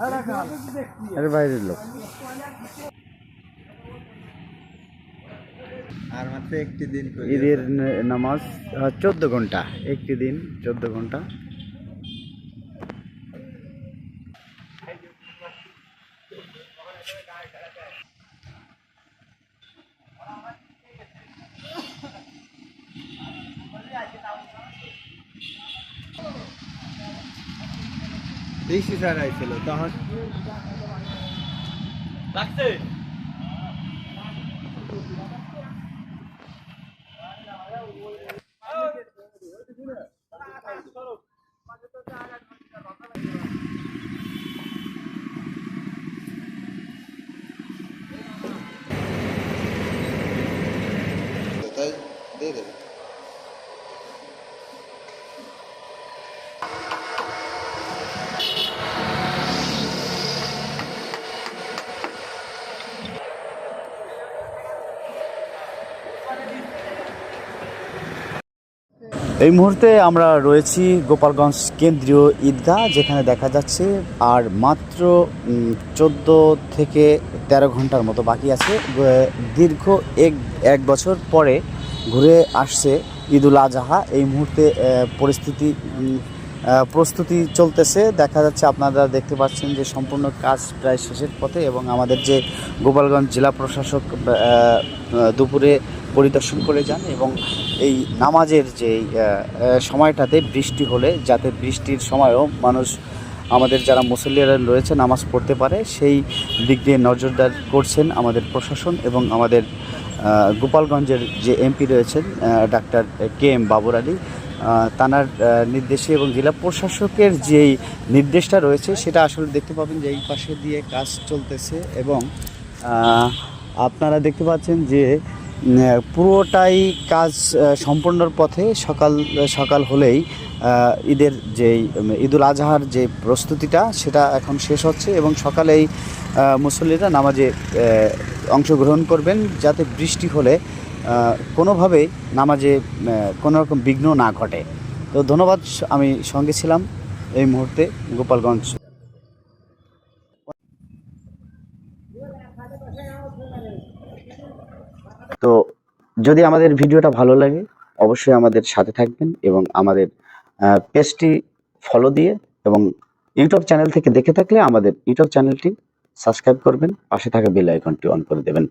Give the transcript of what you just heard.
আরে বাইরের লোক। আর মাত্র একটি দিন ঈদের নামাজ 14 ঘন্টা, একটি দিন 14 ঘন্টা। বেশি স্যার আইছিল তখন লাগছে। তাই দিয়ে দেবে। এই মুহূর্তে আমরা রয়েছি গোপালগঞ্জ কেন্দ্রীয় ঈদগাহ, যেখানে দেখা যাচ্ছে আর মাত্র 14 থেকে 13 ঘন্টার মতো বাকি আছে। দীর্ঘ এক বছর পরে ঘুরে আসছে ঈদুল আজহা। এই মুহূর্তে প্রস্তুতি চলতেছে। দেখা যাচ্ছে, আপনারা দেখতে পাচ্ছেন যে সম্পূর্ণ কাজ প্রায় শেষের পথে, এবং আমাদের যে গোপালগঞ্জ জেলা প্রশাসক দুপুরে পরিদর্শন করে যান, এবং এই নামাজের যে সময়টাতে বৃষ্টি হলে, যাতে বৃষ্টির সময়ও মানুষ, আমাদের যারা মুসল্লিরা রয়েছে, নামাজ পড়তে পারে, সেই দিক দিয়ে নজরদার করছেন আমাদের প্রশাসন। এবং আমাদের গোপালগঞ্জের যে এমপি রয়েছেন ডাক্তার KM বাবর আলী, তানার নির্দেশে এবং জেলা প্রশাসকের যেই নির্দেশটা রয়েছে, সেটা আসলে দেখতে পাবেন যে এই পাশে দিয়ে কাজ চলতেছে। এবং আপনারা দেখতে পাচ্ছেন যে পুরোটাই কাজ সম্পূর্ণর পথে। সকাল হলেই ঈদের যেই ঈদুল আজহার যে প্রস্তুতিটা, সেটা এখন শেষ হচ্ছে, এবং সকালেই মুসল্লিরা নামাজে অংশগ্রহণ করবেন, যাতে বৃষ্টি হলে কোনোভাবেই নামাজে কোনো রকম বিঘ্ন না ঘটে। তো ধন্যবাদ। আমি সঙ্গে ছিলাম এই মুহূর্তে গোপালগঞ্জ। তো যদি আমাদের ভিডিওটা ভালো লাগে, অবশ্যই আমাদের সাথে থাকবেন, এবং আমাদের পেজটি ফলো দিয়ে, এবং ইউটিউব চ্যানেল থেকে দেখে থাকলে আমাদের ইউটিউব চ্যানেলটি সাবস্ক্রাইব করবেন, পাশে থাকা বেল আইকনটি অন করে দেবেন।